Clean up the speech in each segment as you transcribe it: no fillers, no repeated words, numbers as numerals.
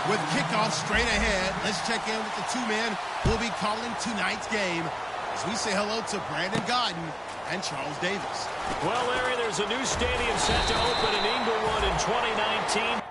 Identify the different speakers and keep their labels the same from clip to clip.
Speaker 1: With kickoff straight ahead, let's check in with the two men who will be calling tonight's game as we say hello to Brandon Gaudin and Charles Davis.
Speaker 2: Well, Larry, there's a new stadium set to open in Inglewood in 2019.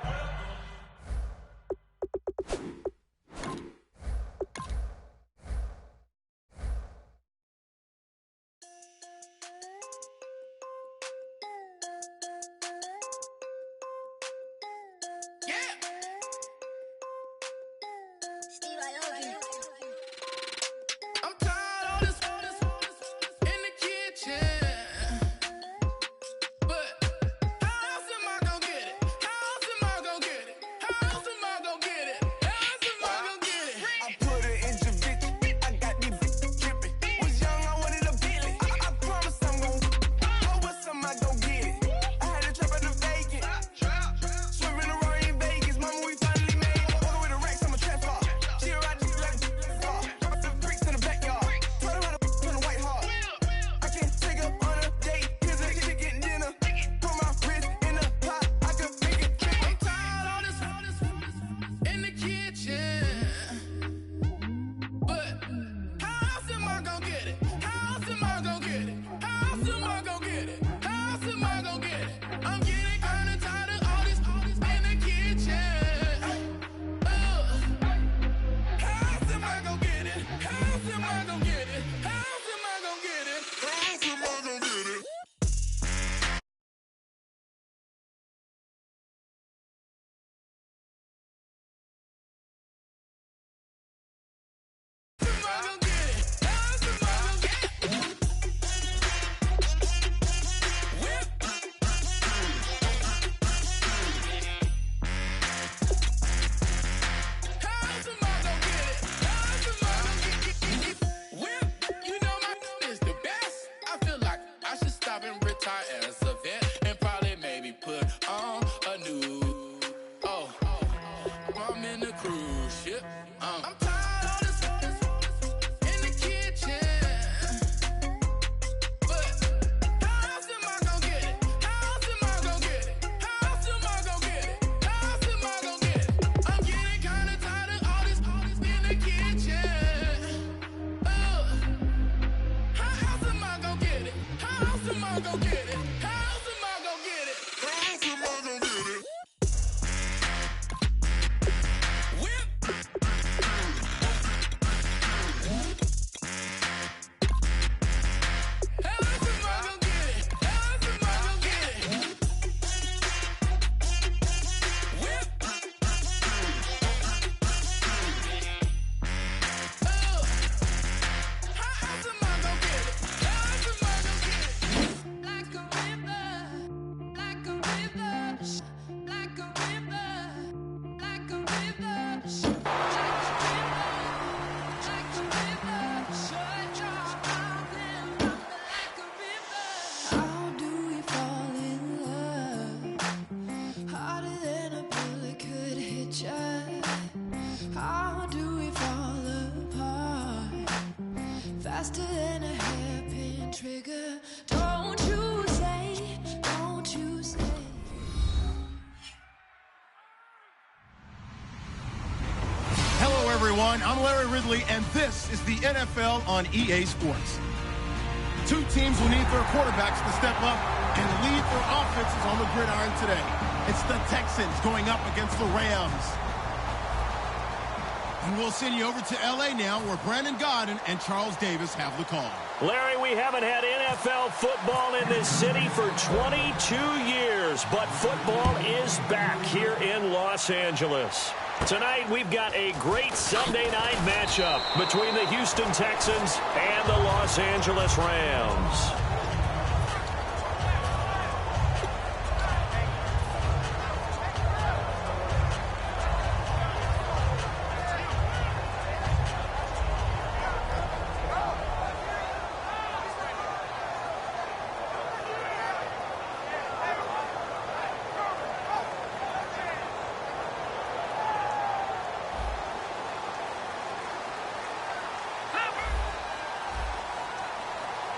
Speaker 3: Faster than a hairpin trigger. Don't you say, don't you say.
Speaker 1: Hello, everyone. I'm Larry Ridley, and this is the NFL on EA Sports. Two teams will need their quarterbacks to step up and lead their offenses on the gridiron today. It's the Texans going up against the Rams. And we'll send you over to L.A. now, where Brandon Gaudin and Charles Davis have the call.
Speaker 2: Larry, we haven't had NFL football in this city for 22 years, but football is back here in Los Angeles. Tonight, we've got a great Sunday night matchup between the Houston Texans and the Los Angeles Rams.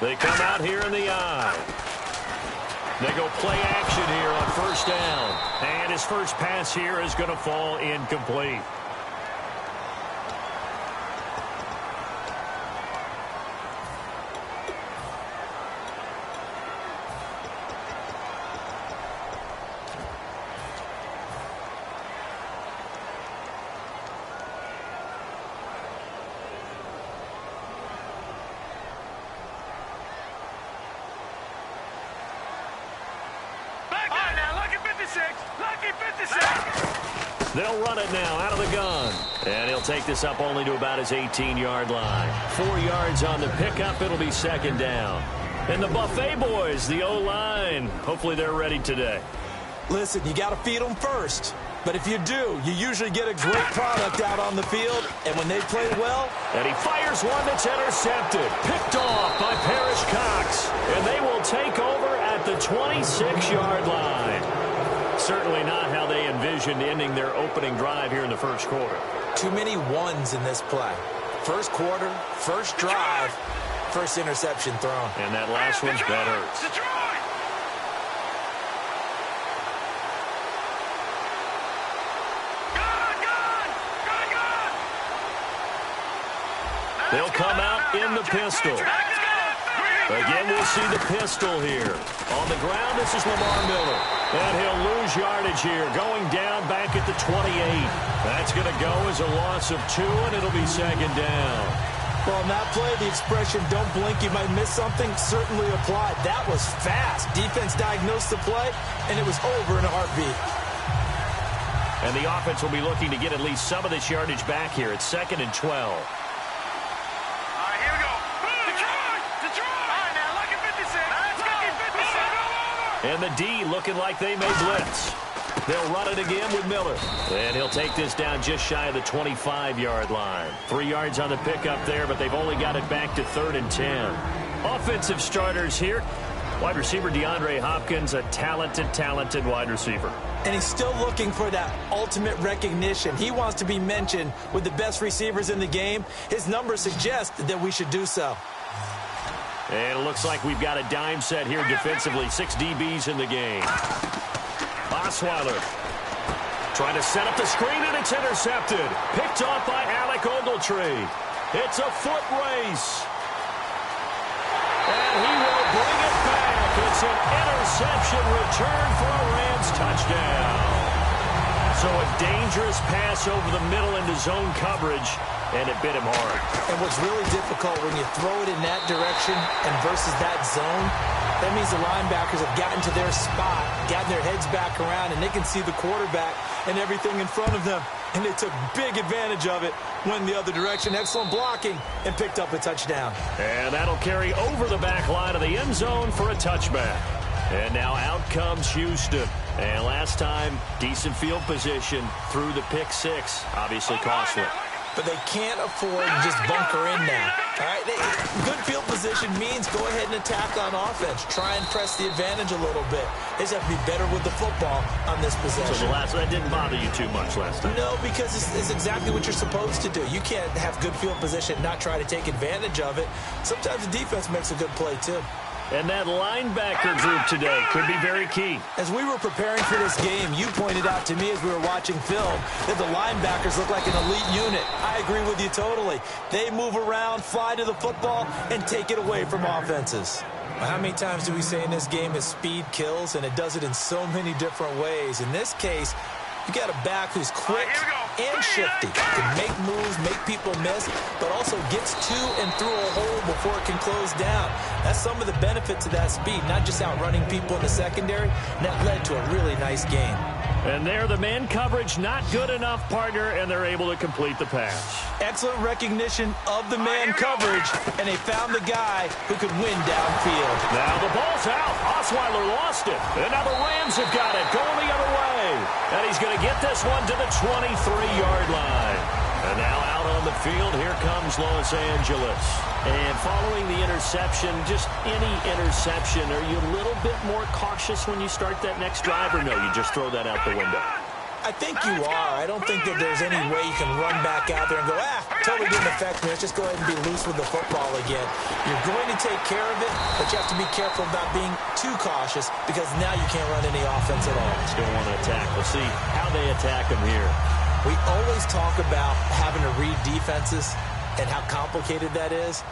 Speaker 2: They come out here in the eye. They go play action here on first first down. And his first pass here is going to fall incomplete. They'll run it now out of the gun. And he'll take this up only to about his 18-yard line. 4 yards on the pickup. It'll be second down. And the Buffet boys, the O-line, hopefully they're ready today.
Speaker 4: Listen, you got to feed them first. But if you do, you usually get a great product out on the field. And when they play well...
Speaker 2: And he fires one that's intercepted. Picked off by Parrish Cox. And they will take over at the 26-yard line. Certainly not how they envisioned ending their opening drive here in the first quarter.
Speaker 4: Too many ones in this play. First quarter, first drive, first interception thrown.
Speaker 2: And that last one's better. They'll come out in the pistol. Again, we'll see the pistol here. On the ground, this is Lamar Miller. And he'll lose yardage here, going down back at the 28. That's going to go as a loss of 2, and it'll be second down.
Speaker 4: Well, on that play, the expression, don't blink, you might miss something, certainly applied. That was fast. Defense diagnosed the play, and it was over in a heartbeat.
Speaker 2: And the offense will be looking to get at least some of this yardage back here. It's 2nd and 12. And the D looking like they may blitz. They'll run it again with Miller. And he'll take this down just shy of the 25-yard line. 3 yards on the pickup there, but they've only got it back to 3rd and 10. Offensive starters here. Wide receiver DeAndre Hopkins, a talented wide receiver.
Speaker 4: And he's still looking for that ultimate recognition. He wants to be mentioned with the best receivers in the game. His numbers suggest that we should do so.
Speaker 2: And it looks like we've got a dime set here defensively. 6 DBs in the game. Osweiler trying to set up the screen, and it's intercepted. Picked off by Alec Ogletree. It's a foot race. And he will bring it back. It's an interception return for a Rams touchdown. So a dangerous pass over the middle into zone coverage, and it bit him hard.
Speaker 4: And what's really difficult when you throw it in that direction and versus that zone, that means the linebackers have gotten to their spot, gotten their heads back around, and they can see the quarterback and everything in front of them. And they took big advantage of it, went the other direction, excellent blocking, and picked up a touchdown.
Speaker 2: And that'll carry over the back line of the end zone for a touchback. And now out comes Houston. And last time, decent field position through the pick 6. Obviously costly.
Speaker 4: But they can't afford to just bunker in now. All right, good field position means go ahead and attack on offense. Try and press the advantage a little bit. They just have to be better with the football on this possession.
Speaker 2: So the last one didn't bother you too much last time?
Speaker 4: No, because it's exactly what you're supposed to do. You can't have good field position and not try to take advantage of it. Sometimes the defense makes a good play, too.
Speaker 2: And that linebacker group today could be very key.
Speaker 4: As we were preparing for this game, you pointed out to me as we were watching film that the linebackers look like an elite unit. I agree with you totally. They move around, fly to the football, and take it away from offenses. How many times do we say in this game is speed kills, and it does it in so many different ways. In this case, you got a back who's quick and shifty, can make moves, make people miss, but also gets to and through a hole before it can close down. That's some of the benefits of that speed, not just outrunning people in the secondary, and that led to a really nice game.
Speaker 2: And there, the man coverage not good enough, partner, and they're able to complete the pass.
Speaker 4: Excellent recognition of the man coverage, and they found the guy who could win downfield.
Speaker 2: Now the ball's out. Osweiler lost it. And now the Rams have got it, going the other way. And he's going to get this one to the 23-yard line. And now out on the field, here comes Los Angeles. And following the interception, just any interception, are you a little bit more cautious when you start that next drive, or no, you just throw that out the window?
Speaker 4: I think you are. I don't think that there's any way you can run back out there and go, totally didn't affect me. Let's just go ahead and be loose with the football again. You're going to take care of it, but you have to be careful about being too cautious because now you can't run any offense at all.
Speaker 2: Still want to attack. We'll see how they attack them here.
Speaker 4: We always talk about having to read defenses and how complicated that is.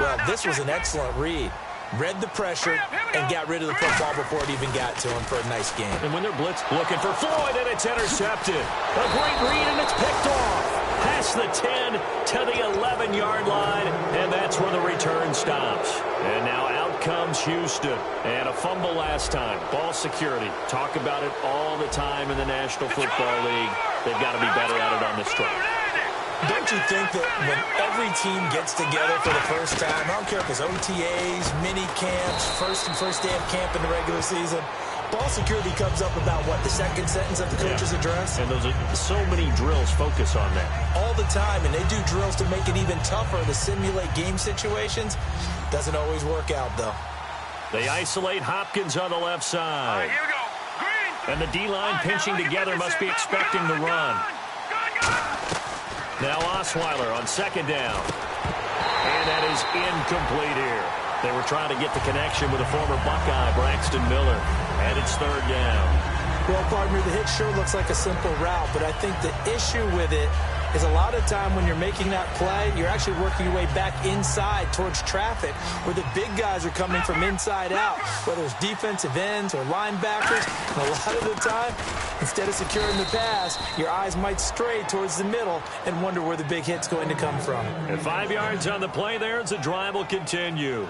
Speaker 4: Well, this was an excellent read. Read the pressure and got rid of the football before it even got to him for a nice game.
Speaker 2: And when they're blitz looking for Floyd, and it's intercepted. A great read, and it's picked off. Past the 10 to the 11-yard line, and that's where the return stops. And now out comes Houston. And a fumble last time. Ball security. Talk about it all the time in the National Football League. They've got to be better at it on this drive.
Speaker 4: Don't you think that when every team gets together for the first time, I don't care if it's OTAs, mini camps, first day of camp in the regular season, ball security comes up about, what, the second sentence of the coach's address?
Speaker 2: And those are so many drills focus on that.
Speaker 4: All the time, and they do drills to make it even tougher to simulate game situations. Doesn't always work out, though.
Speaker 2: They isolate Hopkins on the left side.
Speaker 5: Here we go. Green.
Speaker 2: And the D-line pinching together must be expecting the run. Now Osweiler on second down. And that is incomplete here. They were trying to get the connection with a former Buckeye, Braxton Miller. And it's third down.
Speaker 4: Well, partner, the hit sure looks like a simple route, but I think the issue with it is a lot of time when you're making that play, you're actually working your way back inside towards traffic where the big guys are coming from inside out, whether it's defensive ends or linebackers. And a lot of the time, instead of securing the pass, your eyes might stray towards the middle and wonder where the big hit's going to come from.
Speaker 2: And 5 yards on the play there as the drive will continue.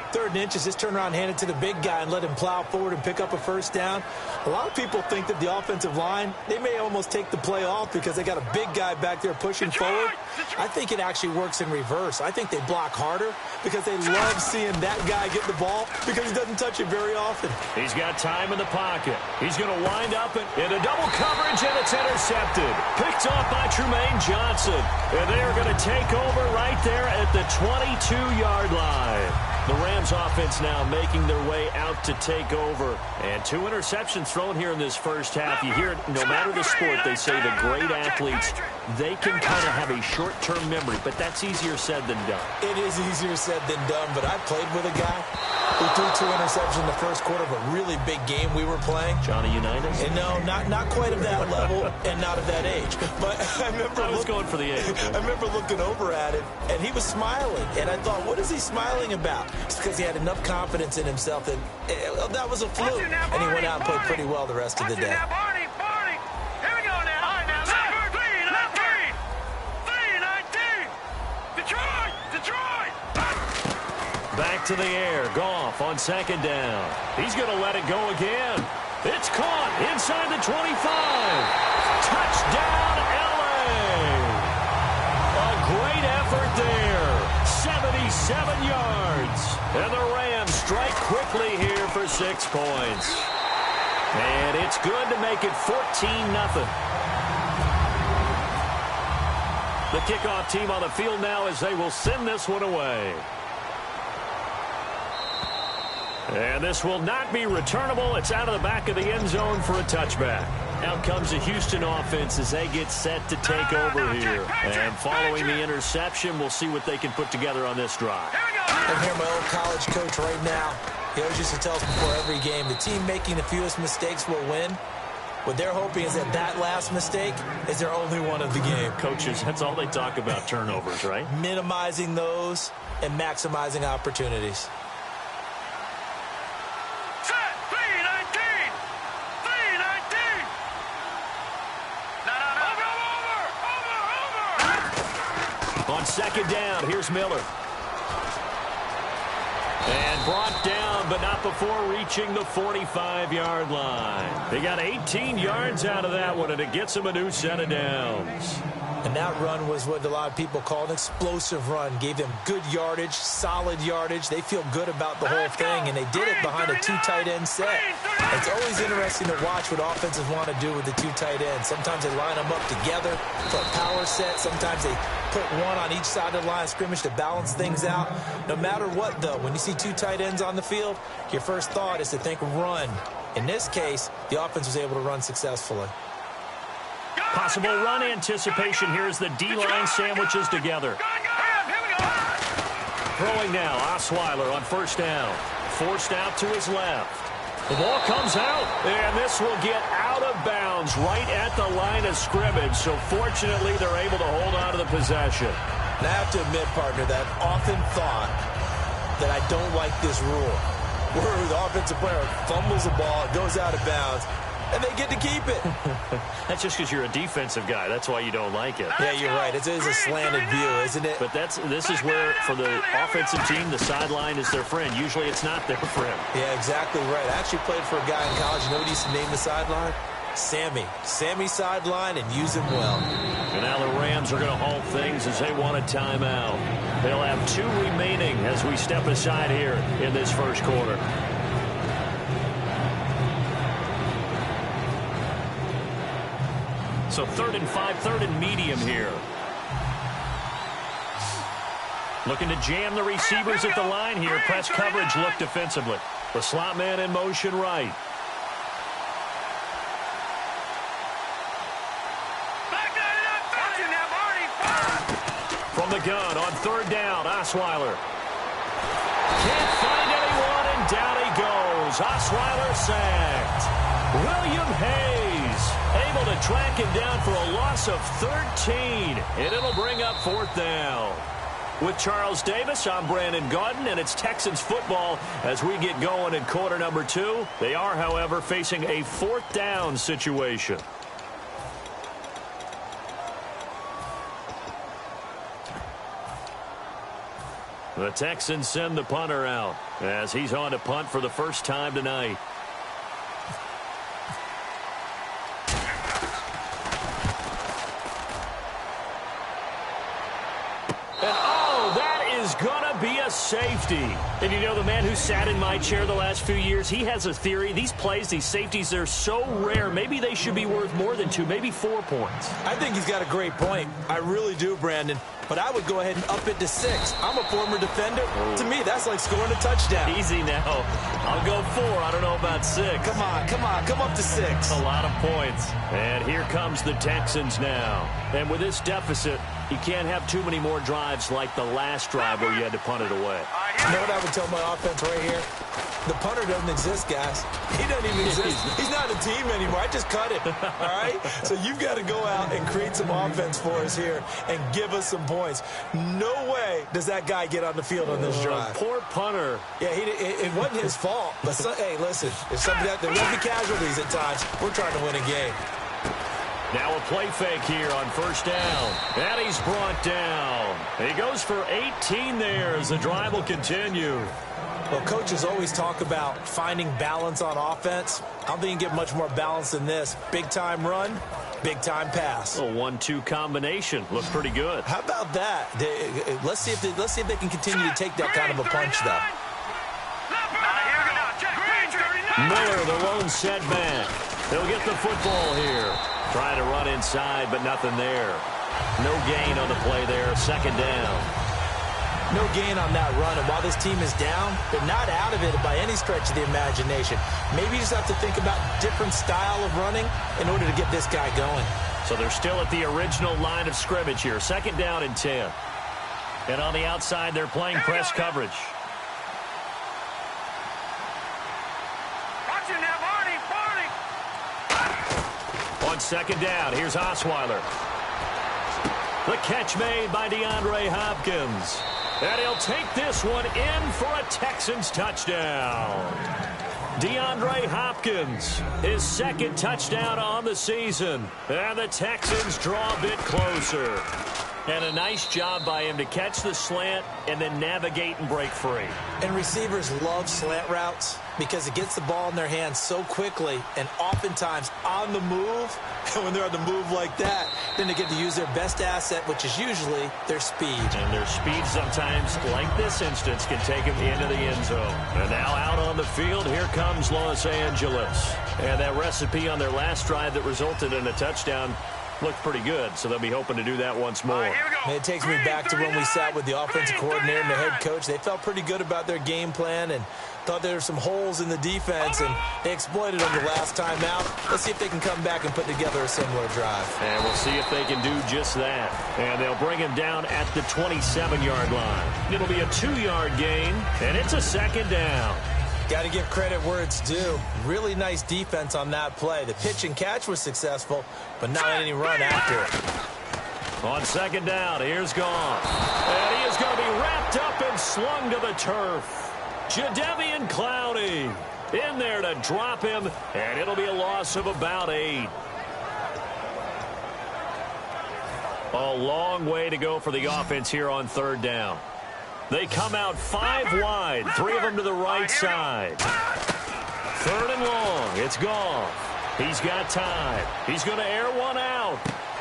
Speaker 4: 3rd and inches, just turn around, hand it to the big guy, and let him plow forward and pick up a first down. A lot of people think that the offensive line, they may almost take the play off because they got a big guy back there pushing forward. I think it actually works in reverse. I think they block harder because they love seeing that guy get the ball because he doesn't touch it very often.
Speaker 2: He's got time in the pocket. He's going to wind up in a double coverage, and it's intercepted. Picked off by Trumaine Johnson. And they are going to take over right there at the 22-yard line. The Rams offense now making their way out to take over. And 2 interceptions thrown here in this first half. You hear it, no matter the sport, they say the great athletes, they can kind of have a short-term memory, but that's easier said than done.
Speaker 4: It is easier said than done, but I played with a guy who threw 2 interceptions in the first quarter of a really big game we were playing.
Speaker 2: Johnny Unitas?
Speaker 4: And no, not quite of that level and not of that age. But I remember
Speaker 2: I was going for the age.
Speaker 4: I remember looking over at him, and he was smiling. And I thought, what is he smiling about? It's because he had enough confidence in himself that that was a fluke. And he went out and played pretty well the rest of the day.
Speaker 5: Here we go now. All right, now. 3-19. Detroit.
Speaker 2: Back to the air. Goff on second down. He's going to let it go again. It's caught inside the 25. Touchdown, L.A. A great effort there. 77 yards. And the Rams strike quickly here for 6 points. And it's good to make it 14-0. The kickoff team on the field now as they will send this one away. And this will not be returnable. It's out of the back of the end zone for a touchback. Out comes the Houston offense as they get set to take over here. And following the interception, we'll see what they can put together on this drive.
Speaker 4: I hear my old college coach right now. He always used to tell us before every game, the team making the fewest mistakes will win. What they're hoping is that last mistake is their only one of the game.
Speaker 2: Coaches, that's all they talk about, turnovers, right?
Speaker 4: Minimizing those and maximizing opportunities.
Speaker 2: On second down, here's Miller. And brought down, but not before reaching the 45-yard line. They got 18 yards out of that one, and it gets them a new set of downs.
Speaker 4: And that run was what a lot of people call an explosive run. Gave them good yardage, solid yardage. They feel good about the whole thing, and they did it behind a 2 tight end set. It's always interesting to watch what offenses want to do with the 2 tight ends. Sometimes they line them up together for a power set. Sometimes they put one on each side of the line of scrimmage to balance things out. No matter what, though, when you see 2 tight ends on the field, your first thought is to think run. In this case, the offense was able to run successfully.
Speaker 2: Possible run anticipation here as the D-line sandwiches together. Throwing now, Osweiler on first down. Forced out to his left. The ball comes out, and this will get out of bounds right at the line of scrimmage. So fortunately, they're able to hold on to the possession.
Speaker 4: And I have to admit, partner, that I've often thought that I don't like this rule, where the offensive player fumbles the ball, it goes out of bounds, and they get to keep it.
Speaker 2: That's just because you're a defensive guy. That's why you don't like it.
Speaker 4: Yeah, you're right. It is a slanted view, isn't it?
Speaker 2: But this is where, for the offensive team, the sideline is their friend. Usually it's not their friend.
Speaker 4: Yeah, exactly right. I actually played for a guy in college. You know what he used to name the sideline? Sammy. Sammy sideline, and use him well.
Speaker 2: And now the Rams are going to halt things as they want a timeout. They'll have 2 remaining as we step aside here in this first quarter. So 3rd and 5, 3rd and medium here. Looking to jam the receivers at the line here. Press coverage look defensively. The slot man in motion right. From the gun on 3rd down, Osweiler. Can't find anyone, and down he goes. Osweiler sacked. William Hayes able to track him down for a loss of 13, and it'll bring up 4th down. With Charles Davis, I'm Brandon Gaudin, and it's Texans football as we get going in quarter number 2. They are, however, facing a 4th down situation. The Texans send the punter out as he's on to punt for the first time tonight. Safety. And you know, the man who sat in my chair the last few years, he has a theory. These plays, these safeties, they're so rare. Maybe they should be worth more than 2, maybe 4 points.
Speaker 4: I think he's got a great point. I really do, Brandon. But I would go ahead and up it to 6. I'm a former defender. To me, that's like scoring a touchdown.
Speaker 2: Easy now. I'll go 4. I don't know about 6.
Speaker 4: Come on. Come up to 6.
Speaker 2: A lot of points. And here comes the Texans now. And with this deficit, you can't have too many more drives like the last drive where you had to punt it away.
Speaker 4: You know what I would tell my offense right here? The punter doesn't exist, guys. He doesn't even exist. He's not a team anymore. I just cut him. All right? So you've got to go out and create some offense for us here and give us some points. No way does that guy get on the field on this drive.
Speaker 2: Poor punter.
Speaker 4: Yeah, it wasn't his fault. But, hey, listen, if there will be casualties at times. We're trying to win a game.
Speaker 2: Now a play fake here on first down. And he's brought down. He goes for 18 there as the drive will continue.
Speaker 4: Well, coaches always talk about finding balance on offense. I don't think you can get much more balance than this. Big-time run, big-time pass.
Speaker 2: A 1-2 combination. Looks pretty good.
Speaker 4: How about that? Let's see if they can continue to take that kind of a punch, though.
Speaker 2: Miller, the lone setback. They'll get the football here. Trying to run inside, but nothing there. No gain on the play there. 2nd down.
Speaker 4: No gain on that run, and while this team is down, they're not out of it by any stretch of the imagination. Maybe you just have to think about different style of running in order to get this guy going.
Speaker 2: So they're still at the original line of scrimmage here. 2nd down and 10. And on the outside, they're playing press coverage. On 2nd down, here's Osweiler. The catch made by DeAndre Hopkins. And he'll take this one in for a Texans touchdown. DeAndre Hopkins, his 2nd touchdown on the season. And the Texans draw a bit closer. And a nice job by him to catch the slant and then navigate and break free.
Speaker 4: And receivers love slant routes because it gets the ball in their hands so quickly and oftentimes on the move. And when they're on the move like that, then they get to use their best asset, which is usually their speed.
Speaker 2: And their speed sometimes, like this instance, can take them into the end zone. And now out on the field, here comes Los Angeles. And that recipe on their last drive that resulted in a touchdown looked pretty good, so they'll be hoping to do that once more.
Speaker 5: Here we go.
Speaker 4: And it takes me back to when we sat with the offensive coordinator and the head coach. They felt pretty good about their game plan and thought there were some holes in the defense, and they exploited them the last time out. Let's see if they can come back and put together a similar drive.
Speaker 2: And we'll see if they can do just that. And they'll bring him down at the 27-yard line. It'll be a 2-yard gain, and it's a second down.
Speaker 4: Got to give credit where it's due. Really nice defense on that play. The pitch and catch was successful, but not any run after it.
Speaker 2: On second down, here's Goff. And he is going to be wrapped up and slung to the turf. Jadeveon Clowney in there to drop him, and it'll be a loss of about 8. A long way to go for the offense here on third down. They come out 5 wide, 3 of them to the right side. Third and long, it's Goff. He's got time. He's going to air one out.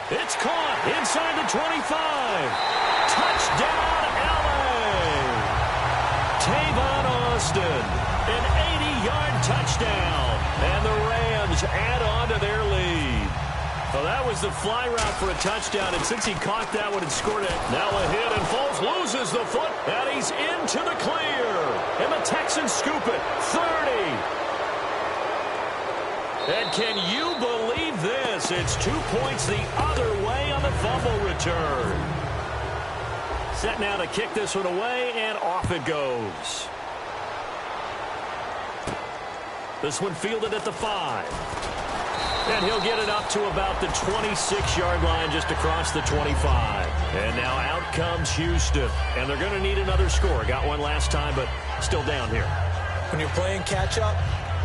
Speaker 2: It's caught inside the 25. Touchdown, L.A. Tavon Austin, an 80-yard touchdown, and the Rams add on to their lead. Well, that was the fly route for a touchdown, and since he caught that one and scored it, now a hit, and Foles loses the foot, and he's into the clear. And the Texans scoop it, 30. And can you believe this? It's 2 points the other way on the fumble return. Set now to kick this one away, and off it goes. This one fielded at the 5. And he'll get it up to about the 26-yard line, just across the 25. And now out comes Houston. And they're going to need another score. Got one last time, but still down here.
Speaker 4: When you're playing catch-up,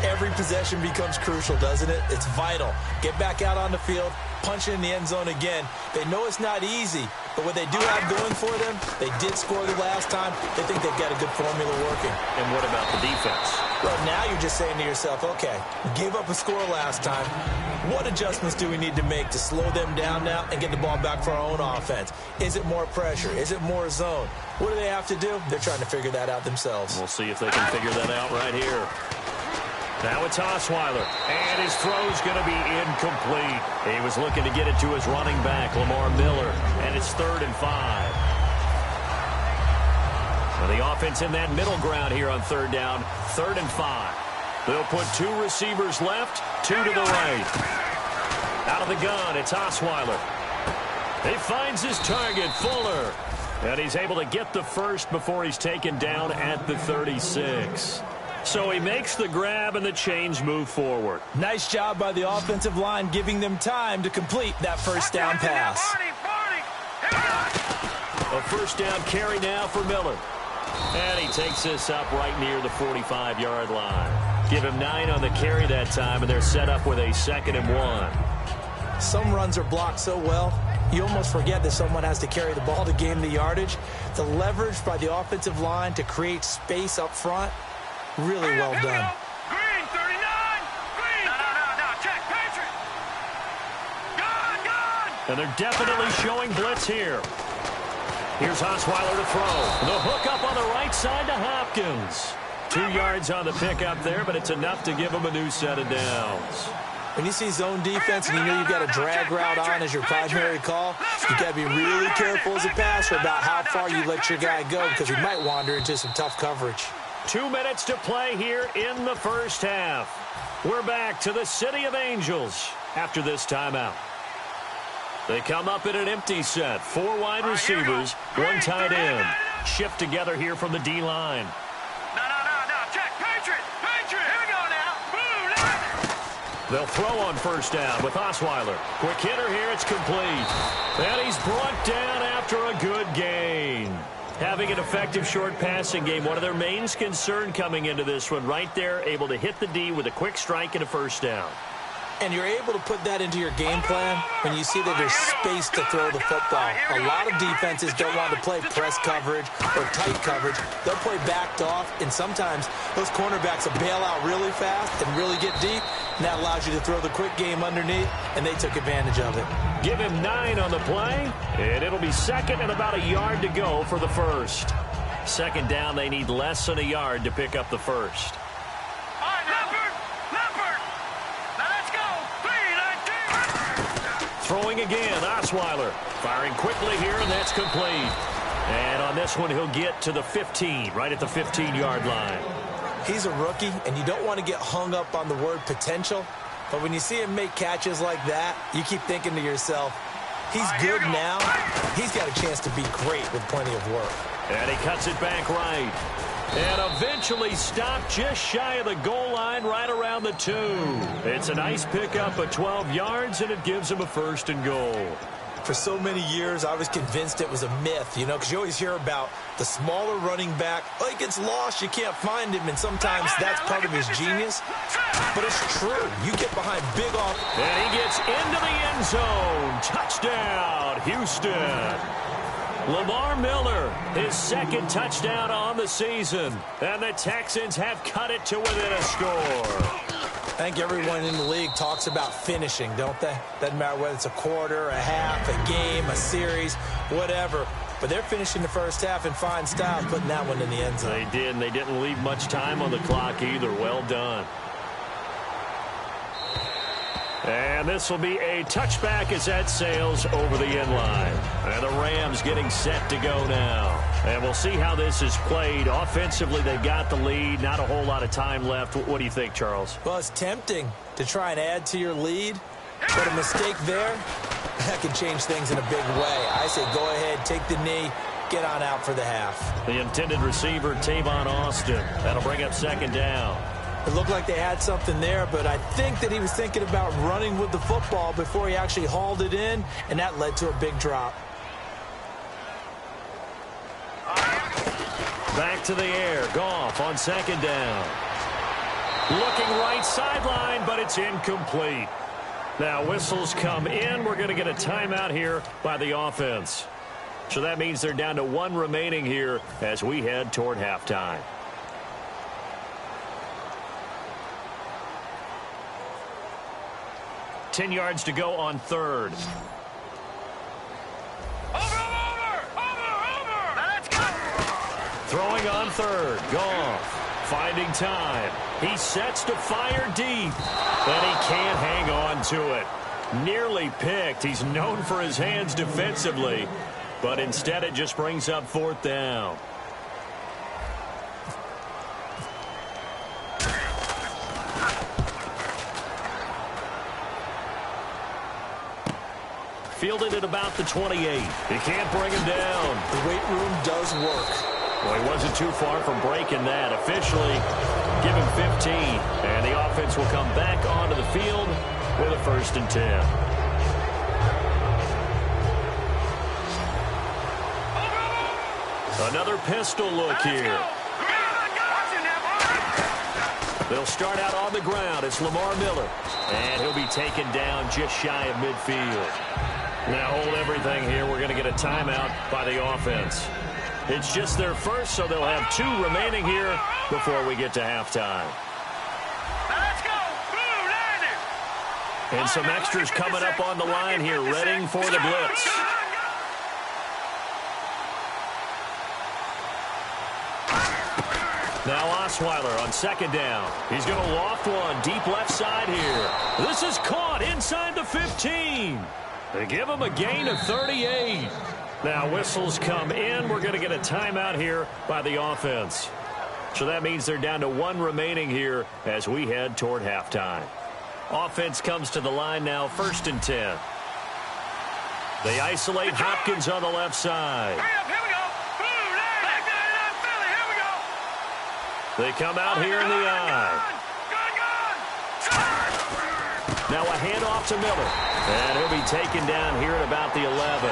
Speaker 4: every possession becomes crucial, doesn't it? It's vital. Get back out on the field, punch it in the end zone again. They know it's not easy, but what they do have going for them, they did score the last time. They think they've got a good formula working.
Speaker 2: And what about the defense?
Speaker 4: Well, now you're just saying to yourself, okay, we gave up a score last time. What adjustments do we need to make to slow them down now and get the ball back for our own offense? Is it more pressure? Is it more zone? What do they have to do? They're trying to figure that out themselves.
Speaker 2: We'll see if they can figure that out right here. Now it's Osweiler, and his throw's going to be incomplete. He was looking to get it to his running back, Lamar Miller, and it's 3rd and 5. Well, the offense in that middle ground here on third down, 3rd and 5. They'll put 2 receivers left, 2 to the right. Out of the gun, it's Osweiler. He finds his target, Fuller, and he's able to get the first before he's taken down at the 36. So he makes the grab, and the chains move forward.
Speaker 4: Nice job by the offensive line, giving them time to complete that first down pass.
Speaker 2: A first down carry now for Miller. And he takes this up right near the 45-yard line. Give him 9 on the carry that time, and they're set up with a 2nd and 1.
Speaker 4: Some runs are blocked so well, you almost forget that someone has to carry the ball to gain the yardage. The leverage by the offensive line to create space up front, really well done.
Speaker 5: Green, 39. Green. No. Check, Patrick. Gone.
Speaker 2: And they're definitely showing blitz here. Here's Osweiler to throw. The hook up on the right side to Hopkins. 2 yards on the pickup there, but it's enough to give him a new set of downs.
Speaker 4: When you see zone defense and you know you've got a drag route on as your primary call, you've got to be really careful as a passer about how far you let your guy go, because he might wander into some tough coverage.
Speaker 2: 2 minutes to play here in the first half. We're back to the City of Angels after this timeout. They come up in an empty set. 4 wide receivers, 1 tight end. Shift together here from the D-line.
Speaker 5: No. Check, Patriot. Here we go now. Boom.
Speaker 2: They'll throw on first down with Osweiler. Quick hitter here, it's complete. And he's brought down after a good gain. Having an effective short passing game, one of their main concern coming into this one, right there, able to hit the D with a quick strike and a first down.
Speaker 4: And you're able to put that into your game plan when you see that there's space to throw the football. A lot of defenses don't want to play press coverage or tight coverage. They'll play backed off, and sometimes those cornerbacks will bail out really fast and really get deep, and that allows you to throw the quick game underneath, and they took advantage of it.
Speaker 2: Give him 9 on the play, and it'll be 2nd and about a yard to go for the first. 2nd down, they need less than a yard to pick up the first. Throwing again, Osweiler. Firing quickly here, and that's complete. And on this one, he'll get to the 15, right at the 15-yard line.
Speaker 4: He's a rookie, and you don't want to get hung up on the word potential. But when you see him make catches like that, you keep thinking to yourself, he's good now. He's got a chance to be great with plenty of work.
Speaker 2: And he cuts it back right. And eventually stopped just shy of the goal line right around the 2. It's a nice pickup of 12 yards, and it gives him a 1st and goal.
Speaker 4: For so many years, I was convinced it was a myth, you know, because you always hear about the smaller running back. Oh, he gets lost, you can't find him, and sometimes that's part of his genius. But it's true. You get behind big off.
Speaker 2: And he gets into the end zone. Touchdown, Houston. Lamar Miller, his 2nd touchdown on the season. And the Texans have cut it to within a score.
Speaker 4: I think everyone in the league talks about finishing, don't they? Doesn't matter whether it's a quarter, a half, a game, a series, whatever. But they're finishing the first half in fine style, putting that one in the end zone.
Speaker 2: They did, and they didn't leave much time on the clock either. Well done. And this will be a touchback as that sails over the end line. And the Rams getting set to go now. And we'll see how this is played. Offensively, they've got the lead. Not a whole lot of time left. What do you think, Charles?
Speaker 4: Well, it's tempting to try and add to your lead. But a mistake there, that can change things in a big way. I say go ahead, take the knee, get on out for the half.
Speaker 2: The intended receiver, Tavon Austin. That'll bring up 2nd down.
Speaker 4: It looked like they had something there, but I think that he was thinking about running with the football before he actually hauled it in, and that led to a big drop.
Speaker 2: Back to the air. Goff on 2nd down. Looking right sideline, but it's incomplete. Now whistles come in. We're going to get a timeout here by the offense. So that means they're down to 1 remaining here as we head toward halftime. Ten yards to go on 3rd.
Speaker 5: Over! Let's go!
Speaker 2: Throwing on 3rd. Goff finding time. He sets to fire deep. And he can't hang on to it. Nearly picked. He's known for his hands defensively. But instead it just brings up 4th down. Fielded at about the 28. He can't bring him down.
Speaker 4: The weight room does work.
Speaker 2: Well, he wasn't too far from breaking that. Officially, give him 15. And the offense will come back onto the field with a 1st and 10. Another pistol look here. They'll start out on the ground. It's Lamar Miller. And he'll be taken down just shy of midfield. Now hold everything here. We're going to get a timeout by the offense. It's just their first, so they'll have 2 remaining here before we get to halftime.
Speaker 5: Let's go!
Speaker 2: And some extras coming up on the line here, readying for the blitz. Now Osweiler on 2nd down. He's going to loft one deep left side here. This is caught inside the 15. They give him a gain of 38. Now whistles come in. We're going to get a timeout here by the offense. So that means they're down to 1 remaining here as we head toward halftime. Offense comes to the line now, 1st and 10. They isolate Hopkins on the left side. They come out here in the eye. Now a handoff to Miller. And he'll be taken down here at about the 11.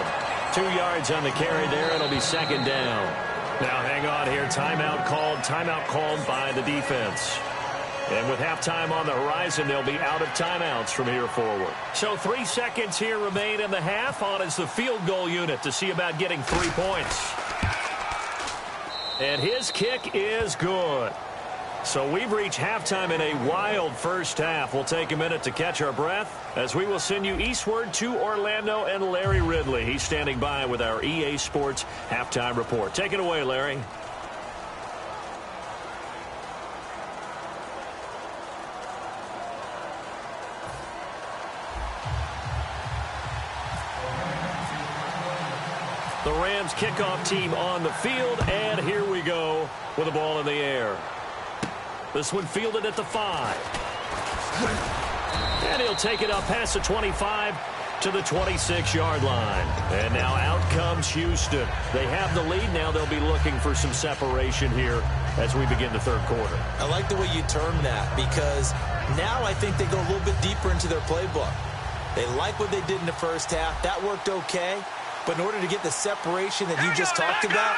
Speaker 2: 2 yards on the carry there. It'll be 2nd down. Now hang on here. Timeout called by the defense. And with halftime on the horizon, they'll be out of timeouts from here forward. So 3 seconds here remain in the half. On is the field goal unit to see about getting 3 points. And his kick is good. So we've reached halftime in a wild first half. We'll take a minute to catch our breath as we will send you eastward to Orlando and Larry Ridley. He's standing by with our EA Sports halftime report. Take it away, Larry. The Rams kickoff team on the field, and here we go with the ball in the air. This one fielded at the 5. And he'll take it up past the 25 to the 26-yard line. And now out comes Houston. They have the lead. Now they'll be looking for some separation here as we begin the third quarter.
Speaker 4: I like the way you term that, because now I think they go a little bit deeper into their playbook. They like what they did in the first half. That worked okay. But in order to get the separation that you just talked about,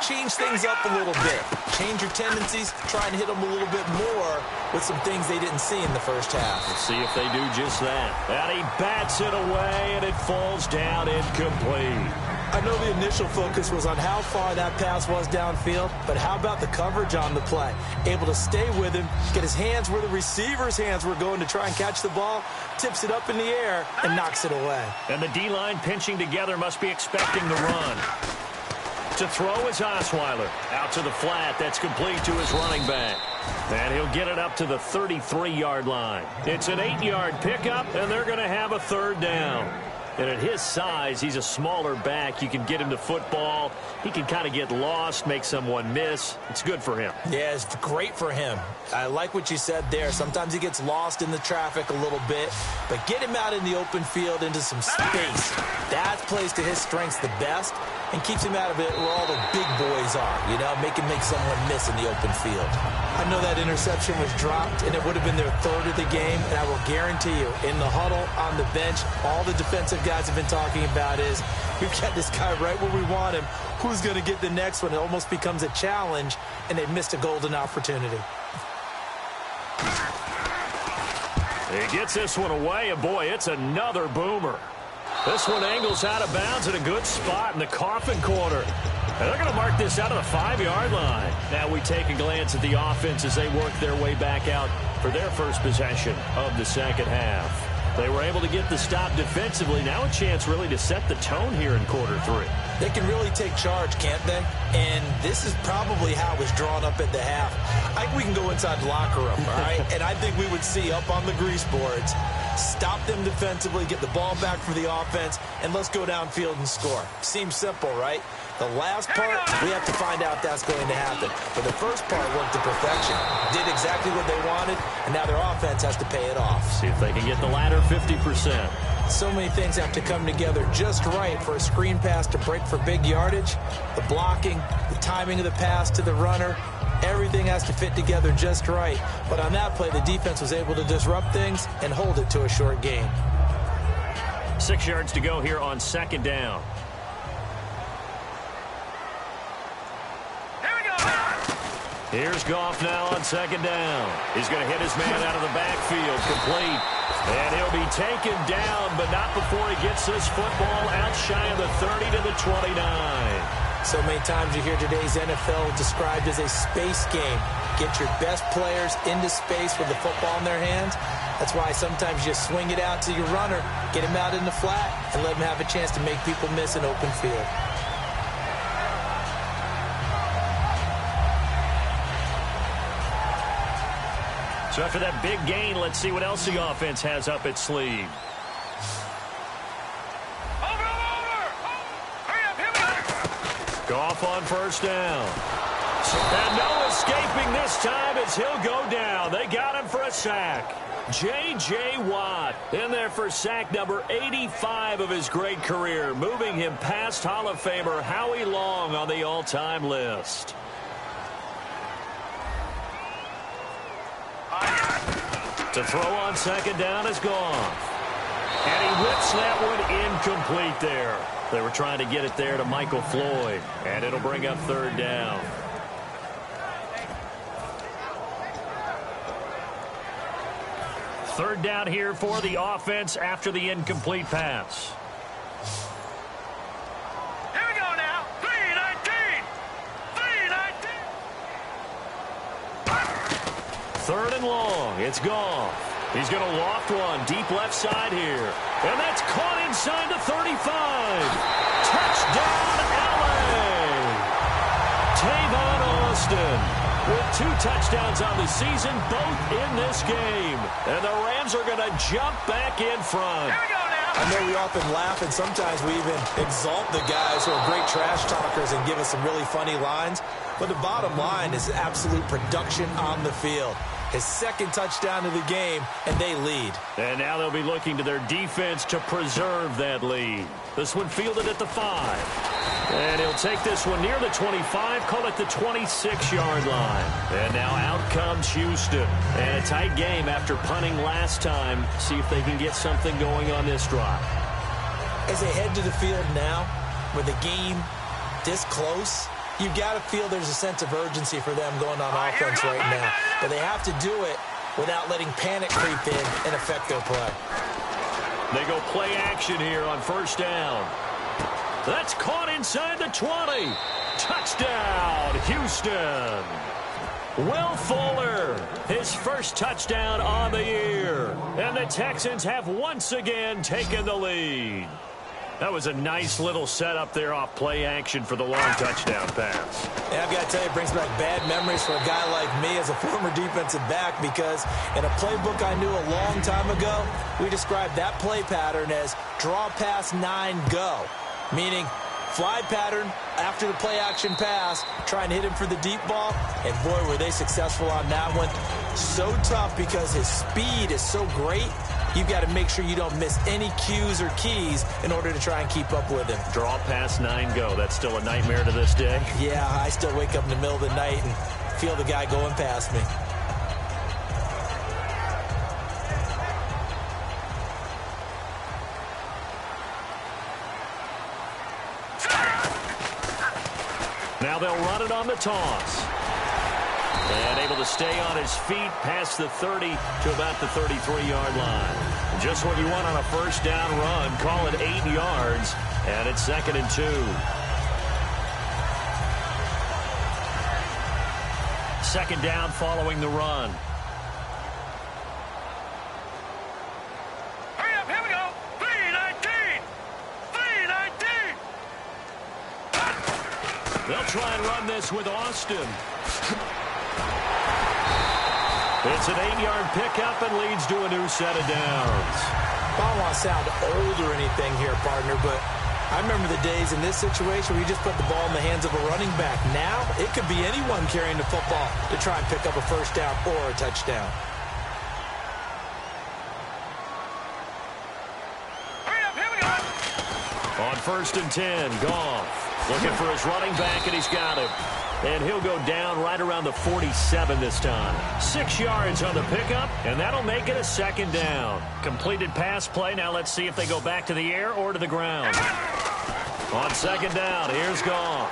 Speaker 4: change things up a little bit. Change your tendencies, try and hit them a little bit more with some things they didn't see in the first half.
Speaker 2: Let's see if they do just that. And he bats it away, and it falls down incomplete.
Speaker 4: I know the initial focus was on how far that pass was downfield, but how about the coverage on the play? Able to stay with him, get his hands where the receiver's hands were going to try and catch the ball, tips it up in the air, and knocks it away.
Speaker 2: And the D-line pinching together must be expecting the run. To throw is Osweiler. Out to the flat. That's complete to his running back. And he'll get it up to the 33-yard line. It's an 8-yard pickup, and they're going to have a third down. And at his size, he's a smaller back. You can get him to football. He can kind of get lost, make someone miss. It's good for him.
Speaker 4: Yeah, it's great for him. I like what you said there. Sometimes he gets lost in the traffic a little bit, but get him out in the open field into some space. That plays to his strengths the best and keeps him out of it where all the big boys are, you know, make someone miss in the open field. I know that interception was dropped, and it would have been their third of the game, and I will guarantee you, in the huddle, on the bench, all the defensive guys have been talking about is, we've got this guy right where we want him. Who's going to get the next one? It almost becomes a challenge, and they missed a golden opportunity.
Speaker 2: He gets this one away, and boy, it's another boomer. This one angles out of bounds in a good spot in the coffin corner. And they're going to mark this out of the 5-yard line. Now we take a glance at the offense as they work their way back out for their first possession of the second half. They were able to get the stop defensively. Now a chance really to set the tone here in quarter 3.
Speaker 4: They can really take charge, can't they? And this is probably how it was drawn up at the half. I think we can go inside the locker room, all right? And I think we would see up on the grease boards, stop them defensively, get the ball back for the offense, and let's go downfield and score. Seems simple, right? The last part, we have to find out if that's going to happen. But the first part worked to perfection. Did exactly what they wanted, and now their offense has to pay it off.
Speaker 2: See if they can get the latter 50%.
Speaker 4: So many things have to come together just right for a screen pass to break for big yardage. The blocking, the timing of the pass to the runner, everything has to fit together just right. But on that play, the defense was able to disrupt things and hold it to a short gain.
Speaker 2: 6 yards to go here on second down. Here's Goff now on second down. He's going to hit his man out of the backfield, complete. And he'll be taken down, but not before he gets this football out shy of the 30 to the 29.
Speaker 4: So many times you hear today's NFL described as a space game. Get your best players into space with the football in their hands. That's why sometimes you swing it out to your runner, get him out in the flat, and let him have a chance to make people miss an open field.
Speaker 2: So after that big gain, let's see what else the offense has up its sleeve. Goff on first down. And no escaping this time as he'll go down. They got him for a sack. J.J. Watt in there for sack number 85 of his great career, moving him past Hall of Famer Howie Long on the all-time list. To throw on second down is Goff. And he whips that one incomplete there. They were trying to get it there to Michael Floyd. And it'll bring up third down. Third down here for the offense after the incomplete pass.
Speaker 5: Here we go now. 3-19. 3-19.
Speaker 2: Third and long. It's Goff. He's going to loft one deep left side here. And that's caught inside the 35. Touchdown, LA. Tavon Austin with 2 touchdowns on the season, both in this game. And the Rams are going to jump back in front.
Speaker 5: Here we go now.
Speaker 4: I know we often laugh and sometimes we even exalt the guys who are great trash talkers and give us some really funny lines. But the bottom line is absolute production on the field. His second touchdown of the game, and they lead. And now they'll be looking to their defense to preserve that lead. This one fielded at the 5. And he'll take this one near the 25, call it the 26-yard line. And now out comes Houston. And a tight game after punting last time. See if they can get something going on this drive. As they head to the field now, with the game this close, you've got to feel there's a sense of urgency for them going on offense right now. But they have to do it without letting panic creep in and affect their play. They go play action here on first down. That's caught inside the 20. Touchdown, Houston. Will Fuller, his first touchdown on the year. And the Texans have once again taken the lead. That was a nice little setup there off play action for the long touchdown pass. Yeah, I've got to tell you, it brings back bad memories for a guy like me as a former defensive back, because in a playbook I knew a long time ago, we described that play pattern as draw pass 9 go, meaning fly pattern after the play action pass, try and hit him for the deep ball, and boy, were they successful on that one. So tough because his speed is so great. You've got to make sure you don't miss any cues or keys in order to try and keep up with him. Draw pass 9 go. That's still a nightmare to this day? Yeah, I still wake up in the middle of the night and feel the guy going past me. Now they'll run it on the toss. And able to stay on his feet past the 30 to about the 33-yard line. Just what you want on a first down run. Call it 8 yards. And it's 2nd and 2. Second down following the run.
Speaker 5: Hurry up, here we go. 3-19. 3-19.
Speaker 2: They'll try and run this with Austin. It's an 8-yard pickup and leads to a new set of downs.
Speaker 4: I don't want to sound old or anything here, partner, but I remember the days in this situation where you just put the ball in the hands of a running back. Now, it could be anyone carrying the football to try and pick up a first down or a touchdown.
Speaker 5: Hurry up, here we go.
Speaker 2: On 1st and 10, Goff looking for his running back, and he's got him. And he'll go down right around the 47 this time. 6 yards on the pickup, and that'll make it a 2nd down. Completed pass play. Now let's see if they go back to the air or to the ground. On 2nd down, here's Goff.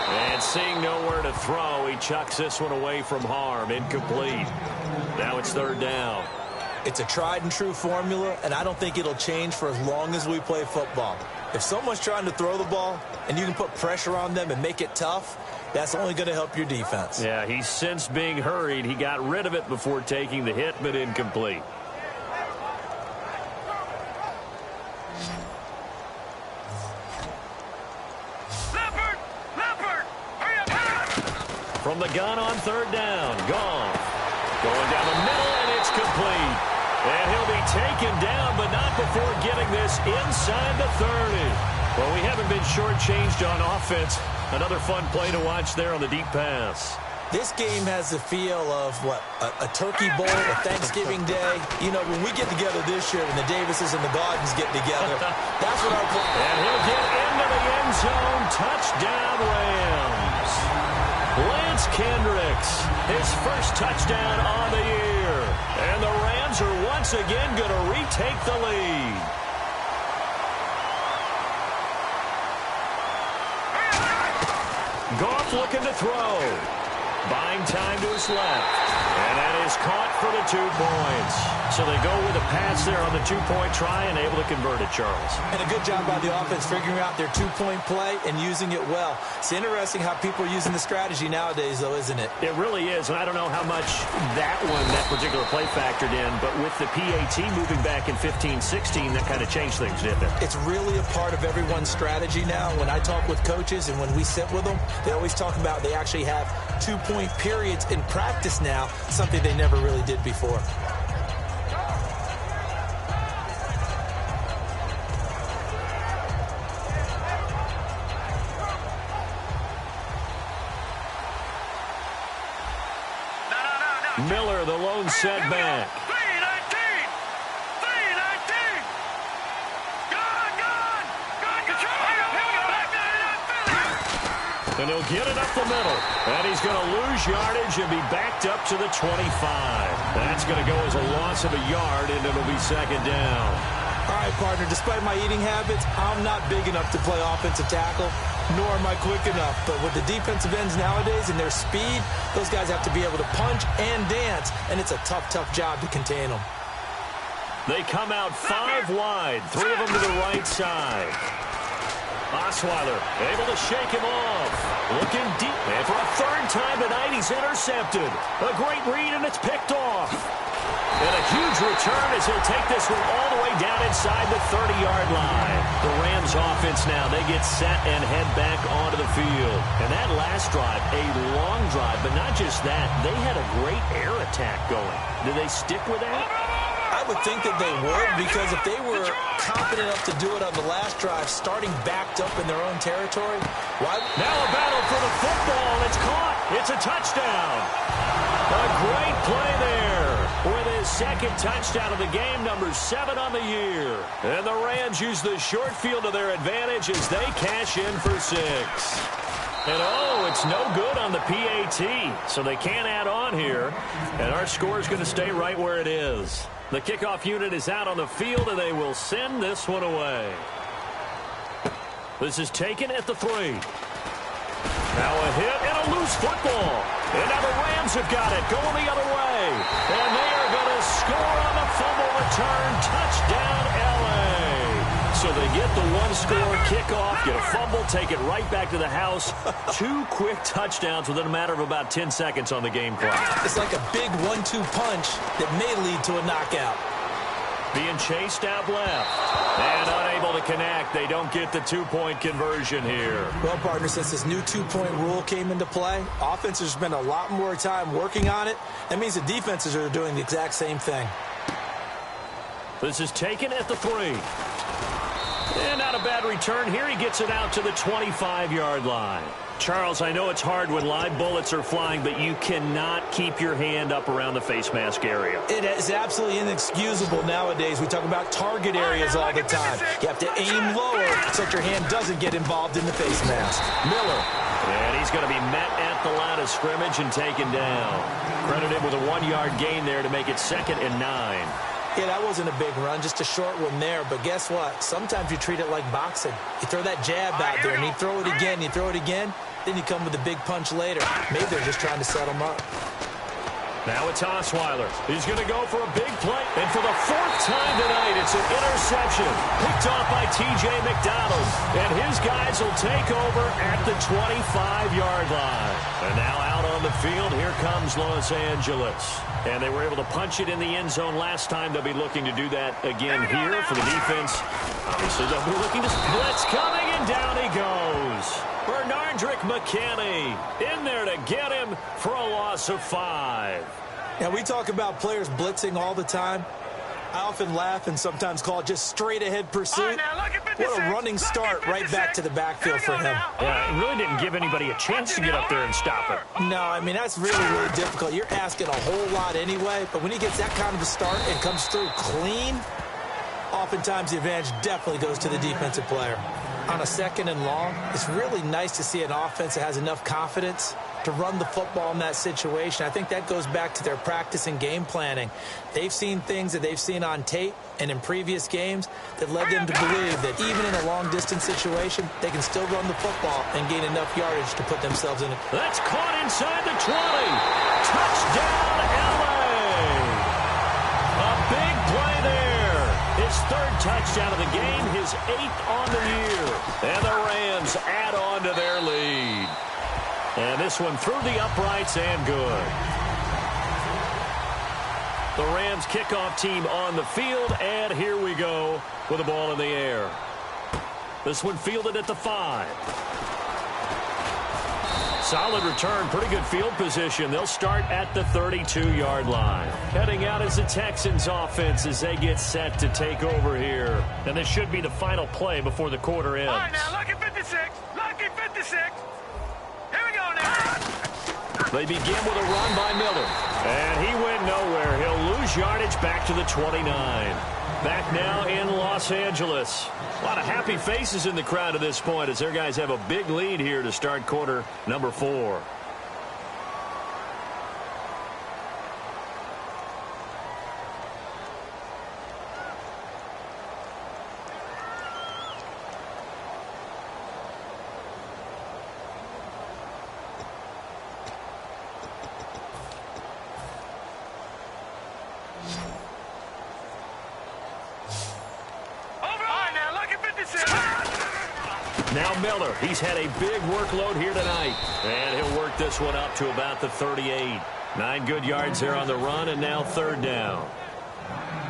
Speaker 2: And seeing nowhere to throw, he chucks this one away from harm. Incomplete. Now it's 3rd down.
Speaker 4: It's a tried and true formula, and I don't think it'll change for as long as we play football. If someone's trying to throw the ball and you can put pressure on them and make it tough, that's only going to help your defense.
Speaker 2: Yeah, he's since being hurried. He got rid of it before taking the hit, but incomplete.
Speaker 5: Leopard, hurry up,
Speaker 2: From the gun on 3rd down, Goff going down the middle, and it's complete. And he'll be taken down, but not before getting this inside the 30. Well, we haven't been shortchanged on offense. Another fun play to watch there on the deep pass.
Speaker 4: This game has the feel of, a turkey bowl, a Thanksgiving day. You know, when we get together this year, when the Davises and the Gardens get together, that's what our play.
Speaker 2: And he'll get into the end zone. Touchdown, Rams. Lance Kendricks, his first touchdown on the year. And the Rams are once again going to retake the lead. Goff looking to throw. Buying time to his left. And that is caught for the 2 points. So they go with a pass there on the 2-point try and able to convert it, Charles.
Speaker 4: And a good job by the offense figuring out their 2-point play and using it well. It's interesting how people are using the strategy nowadays, though, isn't it?
Speaker 2: It really is, and I don't know how much that particular play factored in, but with the PAT moving back in 15-16, that kind of changed things, didn't it?
Speaker 4: It's really a part of everyone's strategy now. When I talk with coaches and when we sit with them, they always talk about they actually have 2-point periods in practice now, something they never really did before.
Speaker 2: Miller, the lone setback.
Speaker 5: 319! 319! Gone! Control!
Speaker 2: And he'll get it up the middle. And he's going to lose yardage and be backed up to the 25. That's going to go as a loss of a yard, and it'll be second down.
Speaker 4: All right, partner, despite my eating habits, I'm not big enough to play offensive tackle, nor am I quick enough. But with the defensive ends nowadays and their speed, those guys have to be able to punch and dance, and it's a tough job to contain them.
Speaker 2: They come out 5 wide, 3 of them to the right side. Osweiler able to shake him off. Looking deep, and for a third time tonight, he's intercepted. A great read, and it's picked off. And a huge return as he'll take this one all the way down inside the 30-yard line. The Rams offense now, they get set and head back onto the field. And that last drive, a long drive, but not just that, they had a great air attack going. Did they stick with that?
Speaker 4: I would think that they would, because if they were confident enough to do it on the last drive, starting backed up in their own territory, why?
Speaker 2: Now a battle for the football. It's caught. It's a touchdown. A great play there with his second touchdown of the game, number 7 on the year. And the Rams use the short field to their advantage as they cash in for 6. And oh, it's no good on the PAT, so they can't add on here. And our score is going to stay right where it is. The kickoff unit is out on the field, and they will send this one away. This is taken at the 3. Now a hit and a loose football. And now the Rams have got it going the other way. And they are going to score on the fumble return. Touchdown, L.A. So they get the one-score kickoff, get a fumble, take it right back to the house. 2 quick touchdowns within a matter of about 10 seconds on the game clock.
Speaker 4: It's like a big 1-2 punch that may lead to a knockout.
Speaker 2: Being chased out left. And unable to connect. They don't get the 2-point conversion here.
Speaker 4: Well, partner, since this new 2-point rule came into play, offenses spend a lot more time working on it. That means the defenses are doing the exact same thing.
Speaker 2: This is taken at the 3. And not a bad return here. He gets it out to the 25-yard line. Charles, I know it's hard when live bullets are flying, but you cannot keep your hand up around the face mask area.
Speaker 4: It is absolutely inexcusable nowadays. We talk about target areas all the time. You have to aim lower so that your hand doesn't get involved in the face mask.
Speaker 2: Miller. And he's going to be met at the line of scrimmage and taken down. Credited with a 1-yard gain there to make it 2nd and 9.
Speaker 4: Yeah, that wasn't a big run, just a short one there. But guess what? Sometimes you treat it like boxing. You throw that jab out there, and you throw it again, then you come with a big punch later. Maybe they're just trying to set them up.
Speaker 2: Now it's Osweiler. He's going to go for a big play. And for the 4th time tonight, it's an interception. Picked off by T.J. McDonald. And his guys will take over at the 25-yard line. And now out on the field, here comes Los Angeles. And they were able to punch it in the end zone last time. They'll be looking to do that again here for the defense. Obviously, they'll be looking to blitz coming, and down he goes. Bernardrick McKinney in there to get him for a loss of 5.
Speaker 4: Now, we talk about players blitzing all the time. I often laugh and sometimes call it just straight-ahead pursuit. What a running start right back to the backfield for him.
Speaker 2: Yeah, it really didn't give anybody a chance to get up there and stop it.
Speaker 4: No, I mean, that's really, really difficult. You're asking a whole lot anyway, but when he gets that kind of a start and comes through clean, oftentimes the advantage definitely goes to the defensive player. On a 2nd and long, it's really nice to see an offense that has enough confidence to run the football in that situation. I think that goes back to their practice and game planning. They've seen things that they've seen on tape and in previous games that led them to believe that even in a long-distance situation, they can still run the football and gain enough yardage to put themselves in it.
Speaker 2: That's caught inside the 20. Touchdown, L.A. A big play there. His 3rd touchdown of the game, his 8th on the year. And the Rams add on to their lead. And this one through the uprights and good. The Rams kickoff team on the field, and here we go with the ball in the air. This one fielded at the 5. Solid return, pretty good field position. They'll start at the 32-yard line. Heading out is the Texans offense as they get set to take over here. And this should be the final play before the quarter ends.
Speaker 5: All right, now, lucky 56. Lucky 56. Here we go now.
Speaker 2: They begin with a run by Miller. And he went nowhere. He'll lose yardage back to the 29. Back now in Los Angeles. A lot of happy faces in the crowd at this point as their guys have a big lead here to start quarter number 4. Now Miller, he's had a big workload here tonight. And he'll work this one up to about the 38. 9 good yards there on the run, and now 3rd down.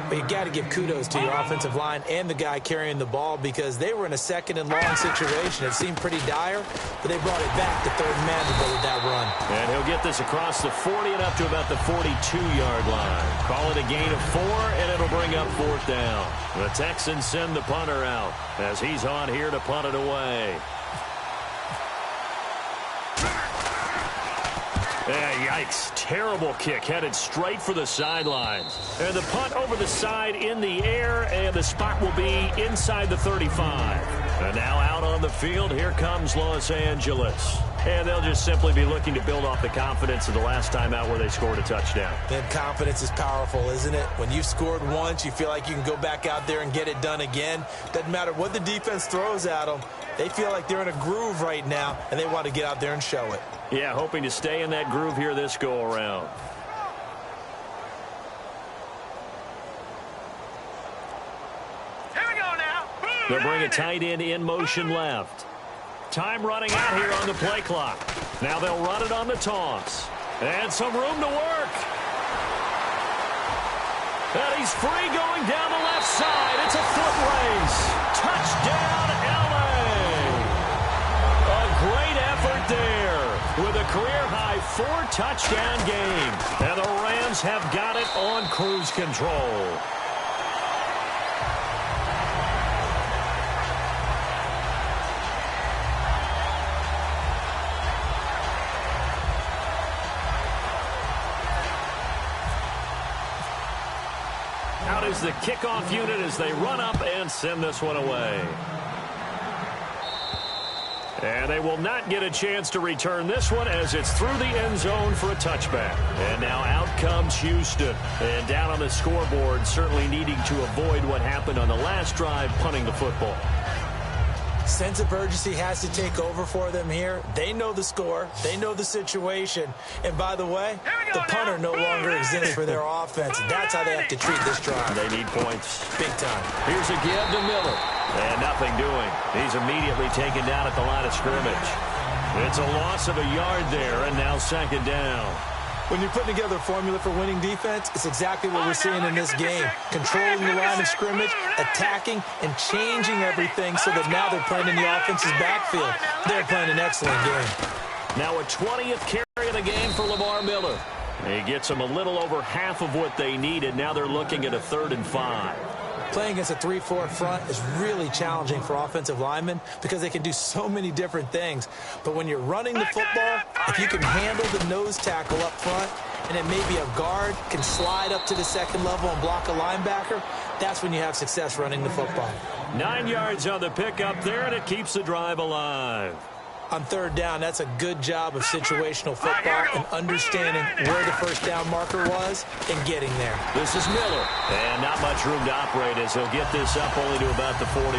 Speaker 4: But you got to give kudos to your offensive line and the guy carrying the ball because they were in a 2nd and long situation. It seemed pretty dire, but they brought it back to 3rd and manageable with that run.
Speaker 2: And he'll get this across the 40 and up to about the 42-yard line. Call it a gain of 4, and it'll bring up 4th down. The Texans send the punter out as he's on here to punt it away. Yikes. Terrible kick headed straight for the sidelines. And the punt over the side in the air, and the spot will be inside the 35. And now out on the field, here comes Los Angeles. And they'll just simply be looking to build off the confidence of the last time out where they scored a touchdown.
Speaker 4: Then confidence is powerful, isn't it? When you've scored once, you feel like you can go back out there and get it done again. Doesn't matter what the defense throws at them. They feel like they're in a groove right now, and they want to get out there and show it.
Speaker 2: Yeah, hoping to stay in that groove here this go-around.
Speaker 5: Here we go now.
Speaker 2: They'll bring a tight end in motion left. Time running out here on the play clock. Now they'll run it on the toss. And some room to work. And he's free going down the left side. It's a foot race. Touchdown, LA. A great effort there with a career-high 4-touchdown game. And the Rams have got it on cruise control. Out is the kickoff unit as they run up and send this one away. And they will not get a chance to return this one as it's through the end zone for a touchback. And now out comes Houston. And down on the scoreboard, certainly needing to avoid what happened on the last drive, punting the football.
Speaker 4: Sense of urgency has to take over for them here. They know the score. They know the situation. And by the way, the punter no longer exists for their offense. That's how they have to treat this drive.
Speaker 2: They need points.
Speaker 4: Big time.
Speaker 2: Here's a give to Miller. And nothing doing. He's immediately taken down at the line of scrimmage. It's a loss of a yard there, and now 2nd down.
Speaker 4: When you're putting together a formula for winning defense, it's exactly what we're seeing in this game. Controlling the line of scrimmage, attacking, and changing everything so that now they're playing in the offense's backfield. They're playing an excellent game.
Speaker 2: Now a 20th carry of the game for Lamar Miller. He gets them a little over half of what they needed. Now they're looking at a 3rd and 5.
Speaker 4: Playing against a 3-4 front is really challenging for offensive linemen because they can do so many different things. But when you're running the football, if you can handle the nose tackle up front, and then maybe a guard can slide up to the 2nd level and block a linebacker, that's when you have success running the football.
Speaker 2: 9 yards on the pickup there, and it keeps the drive alive.
Speaker 4: On 3rd down, that's a good job of situational football and understanding where the 1st down marker was and getting there.
Speaker 2: This is Miller, and not much room to operate as he'll get this up only to about the 41.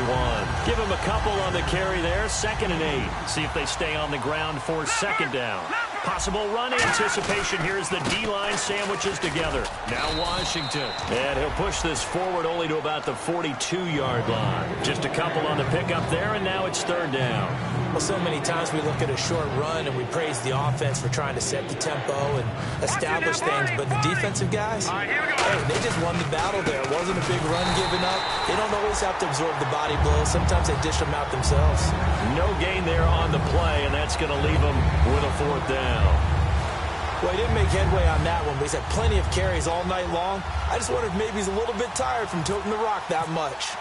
Speaker 2: Give him a couple on the carry there, 2nd and 8. See if they stay on the ground for 2nd down. Possible run anticipation here as the D-line sandwiches together. Now Washington. And he'll push this forward only to about the 42-yard line. Just a couple on the pickup there, and now it's 3rd down.
Speaker 4: Well, so many times we look at a short run and we praise the offense for trying to set the tempo and establish things, but the defensive guys, hey, they just won the battle there. It wasn't a big run given up. They don't always have to absorb the body blows. Sometimes they dish them out themselves.
Speaker 2: No gain there on the play, and that's going to leave them with a 4th down.
Speaker 4: Well, he didn't make headway on that one, but he's had plenty of carries all night long. I just wonder if maybe he's a little bit tired from toting the rock that much.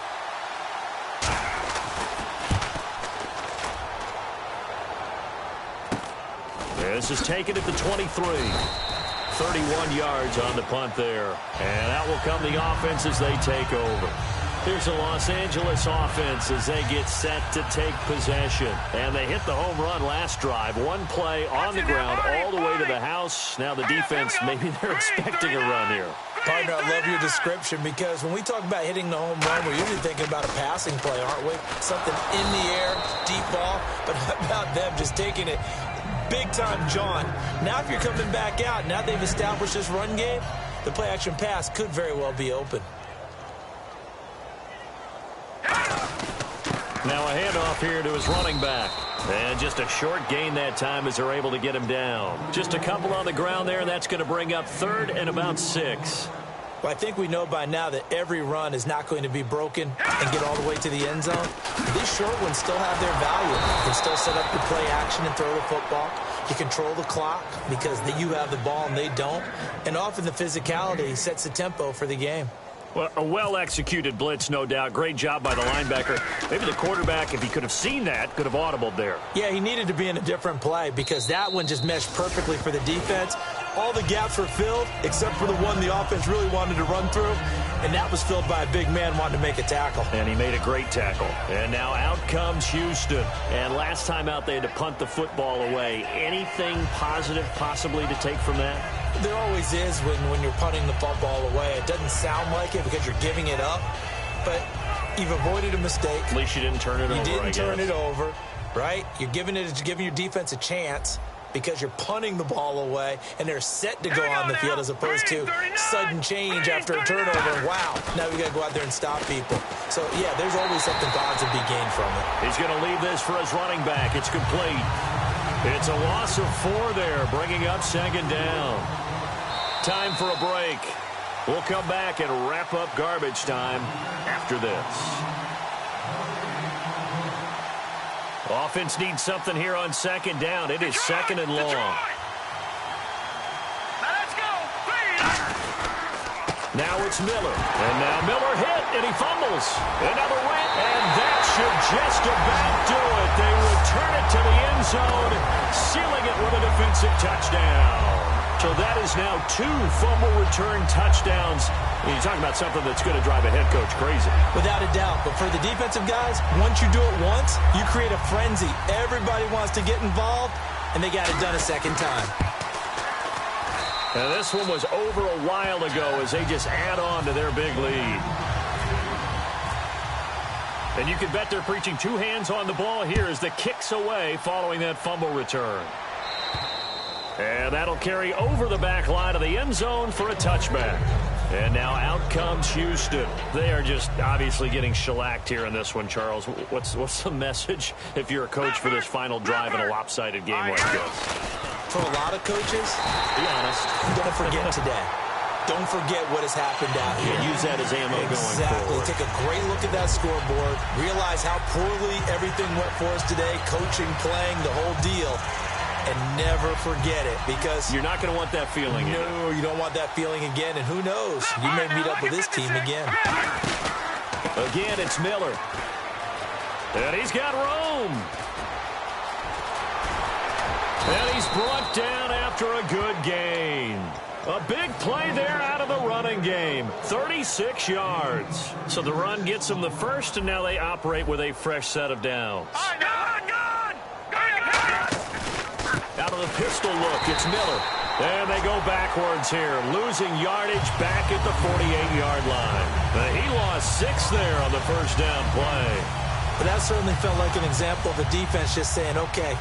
Speaker 2: This is taken at the 23. 31 yards on the punt there. And out will come the offense as they take over. Here's the Los Angeles offense as they get set to take possession. And they hit the home run last drive. One play on the ground all the way to the house. Now the defense, maybe they're expecting a run here.
Speaker 4: Partner, I love your description because when we talk about hitting the home run, we're usually thinking about a passing play, aren't we? Something in the air, deep ball. But how about them just taking it big-time, John? Now if you're coming back out, now they've established this run game, the play-action pass could very well be open.
Speaker 2: Now a handoff here to his running back. And just a short gain that time as they're able to get him down. Just a couple on the ground there, and that's going to bring up 3rd and about 6.
Speaker 4: Well, I think we know by now that every run is not going to be broken and get all the way to the end zone. These short ones still have their value. You can still set up your play action and throw the football. You control the clock because you have the ball and they don't. And often the physicality sets the tempo for the game.
Speaker 2: Well, a well-executed blitz, no doubt. Great job by the linebacker. Maybe the quarterback, if he could have seen that, could have audibled there.
Speaker 4: Yeah, he needed to be in a different play because that one just meshed perfectly for the defense. All the gaps were filled except for the one the offense really wanted to run through, and that was filled by a big man wanting to make a tackle.
Speaker 2: And he made a great tackle. And now out comes Houston. And last time out, they had to punt the football away. Anything positive possibly to take from that?
Speaker 4: There always is when you're punting the football away. It doesn't sound like it because you're giving it up, but you've avoided a mistake.
Speaker 2: At least you didn't turn it over,
Speaker 4: You didn't turn it over, right? You're giving your defense a chance because you're punting the ball away, and they're set to go on the field as opposed to sudden change after a turnover. Wow, now we got to go out there and stop people. So, yeah, there's always something positive to be gained from it.
Speaker 2: He's going to leave this for his running back. It's complete. It's a loss of 4 there, bringing up 2nd down. Time for a break. We'll come back and wrap up garbage time after this. Offense needs something here on 2nd down. It is 2nd and long.
Speaker 5: Now let's go.
Speaker 2: Now it's Miller. And now Miller hit, and he fumbles. Another win, and that should just about do it. They return it to the end zone, sealing it with a defensive touchdown. So that is now 2 fumble return touchdowns. And you're talking about something that's going to drive a head coach crazy.
Speaker 4: Without a doubt. But for the defensive guys, once you do it once, you create a frenzy. Everybody wants to get involved, and they got it done a second time.
Speaker 2: And this one was over a while ago as they just add on to their big lead. And you can bet they're preaching 2 hands on the ball here as the kick's away following that fumble return. And that'll carry over the back line of the end zone for a touchback. And now out comes Houston. They are just obviously getting shellacked here in this one, Charles. What's the message if you're a coach for this final drive in a lopsided game like this?
Speaker 4: For a lot of coaches,
Speaker 2: Be honest.
Speaker 4: don't forget today. Don't forget what has happened out here.
Speaker 2: Use that as ammo going
Speaker 4: Exactly.
Speaker 2: forward.
Speaker 4: Take a great look at that scoreboard. Realize how poorly everything went for us today. Coaching, playing, the whole deal. And never forget it because
Speaker 2: You're not going to want that feeling.
Speaker 4: no, you don't want that feeling again. And who knows? You may meet up with this team again.
Speaker 2: Again, it's Miller. And he's got room. And he's brought down after a good gain. A big play there out of the running game. 36 yards. So the run gets them the first, and now they operate with a fresh set of downs. Out of the pistol look, it's Miller. And they go backwards here, losing yardage back at the 48-yard line. He lost 6 there on the first down play.
Speaker 4: But that certainly felt like an example of the defense just saying, okay,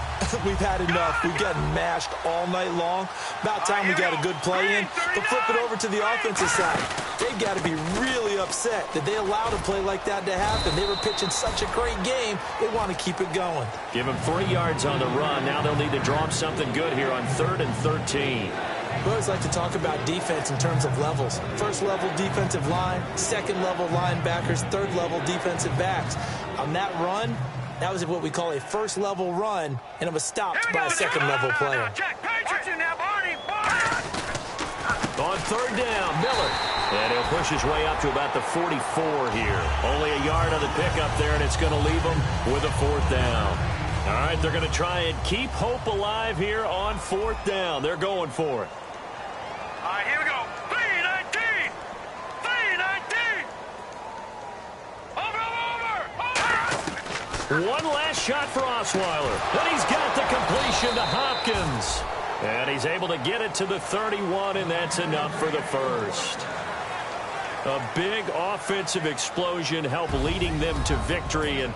Speaker 4: we've had enough. We've gotten mashed all night long. About time we got a good play in. But flip it over to the offensive side. They've got to be really upset that they allowed a play like that to happen. They were pitching such a great game. They want to keep it going.
Speaker 2: Give them 3 yards on the run. Now they'll need to draw up something good here on 3rd and 13.
Speaker 4: We always like to talk about defense in terms of levels. First level defensive line, second level linebackers, third level defensive backs. On that run, that was what we call a first level run, and it was stopped by a second level player.
Speaker 2: On 3rd down, Miller. And he'll push his way up to about the 44 here. Only a yard on the pickup there, and it's going to leave him with a 4th down. All right, they're going to try and keep hope alive here on 4th down. They're going for it.
Speaker 5: All right, here we go. 3-19. 3-19. Over.
Speaker 2: One last shot for Osweiler. And he's got the completion to Hopkins. And he's able to get it to the 31, and that's enough for the first. A big offensive explosion helped leading them to victory. And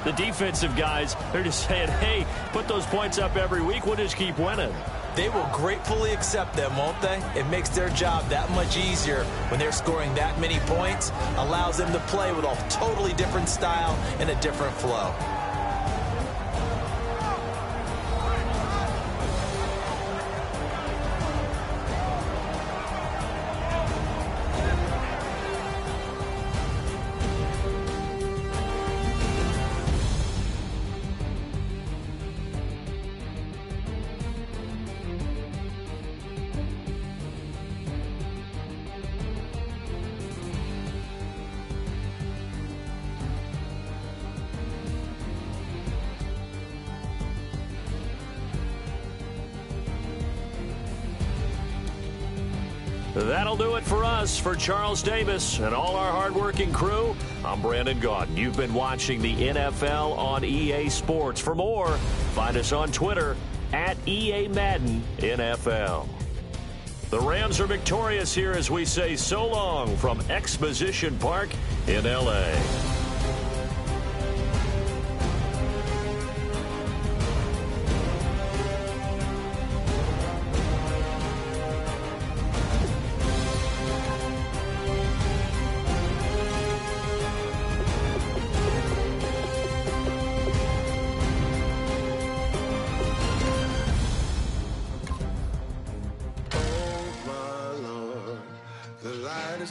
Speaker 2: the defensive guys, they're just saying, hey, put those points up every week. We'll just keep winning.
Speaker 4: They will gratefully accept them, won't they? It makes their job that much easier when they're scoring that many points. Allows them to play with a totally different style and a different flow.
Speaker 2: That'll do it for us. For Charles Davis and all our hardworking crew, I'm Brandon Gaudin. You've been watching the NFL on EA Sports. For more, find us on Twitter at EA Madden NFL. The Rams are victorious here as we say so long from Exposition Park in L.A.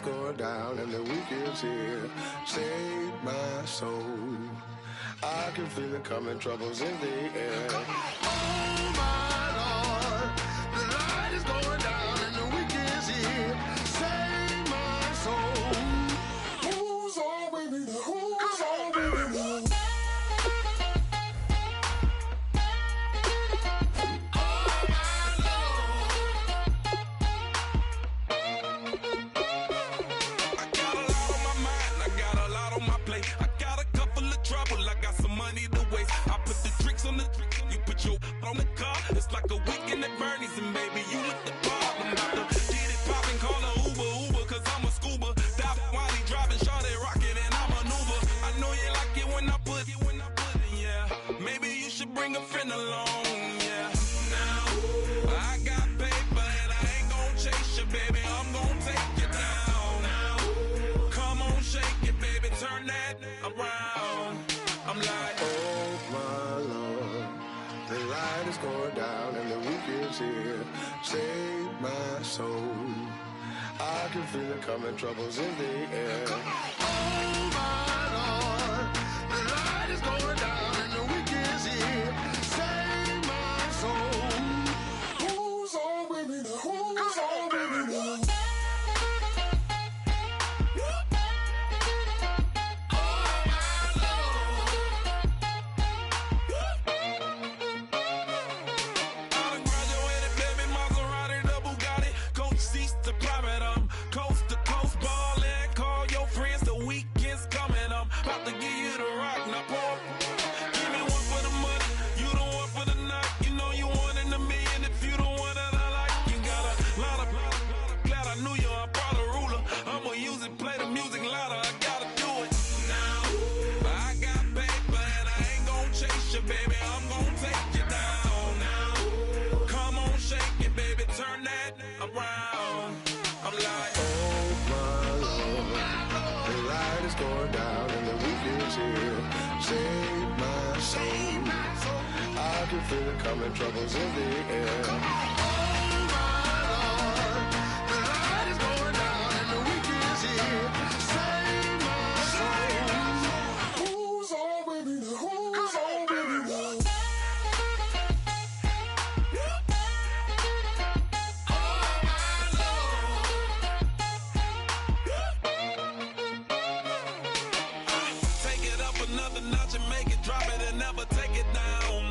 Speaker 6: Going down and the week is here. Save my soul. I can feel it coming, troubles in the air. Oh my Lord, the light is going down and the week is here. Save my soul. Who's on with me? Who's on with me?
Speaker 7: On the car, it's like a weekend at Bernie's, and baby, you look the problem. About to get it poppin', call a Uber, cause I'm a scuba. Dive while he driving, shawty rockin', and I maneuver. I know you like it when I put it, yeah. Maybe you should bring a friend along, yeah. Now, I got paper, and I ain't gon' chase you, baby. I'm gon' take you down. Now, come on, shake it, baby, turn that around. I'm like,
Speaker 6: oh my Lord. The light is going down and the week is here. Save my soul. I can feel it coming, troubles in the air. Oh my Lord, the light is going down and the week is here. Save my soul. Who's on with me? Who's on with me? Going down and the week is here. Save my soul. I can feel it coming, troubles in the air. Oh my Lord, the light is going down and the week is here. Save my soul. Who's on with me? Who's on with me?
Speaker 7: another notch and make it, drop it and never take it down.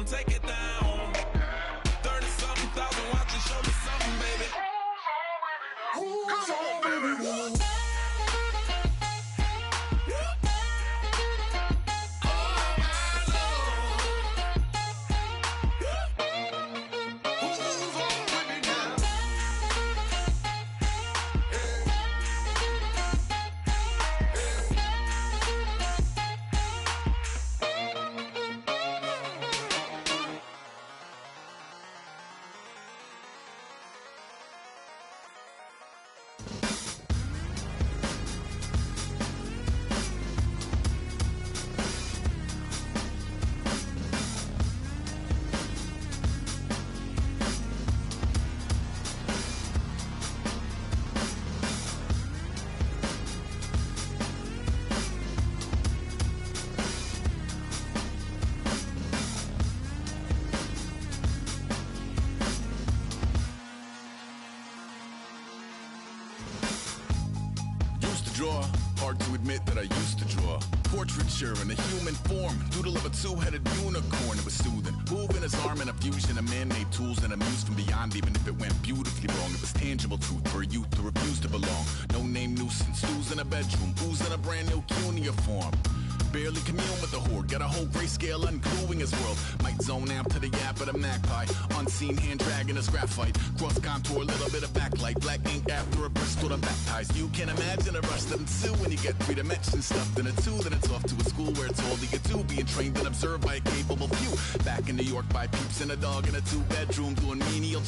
Speaker 8: admit that I used to draw portraiture in a human form, doodle of a two-headed unicorn. It was soothing, moving his arm in a fusion of man-made tools and a muse from beyond. Even if it went beautifully wrong, it was tangible truth for a youth to refuse to belong. No name nuisance, who's in a bedroom, who's in a brand new cuneiform. Barely commune with the horde, got a whole grayscale ungluing his world. Might zone out to the yap of the magpie, unseen hand dragging his graphite. Cross contour, little bit of backlight, black ink after a Bristol to baptize. You can imagine a rush that ensue when you get 3 dimensions stuffed in a 2. Then it's off to a school where it's all you get to, being trained and observed by a capable few. Back in New York by peeps and a dog in a 2-bedroom doing menial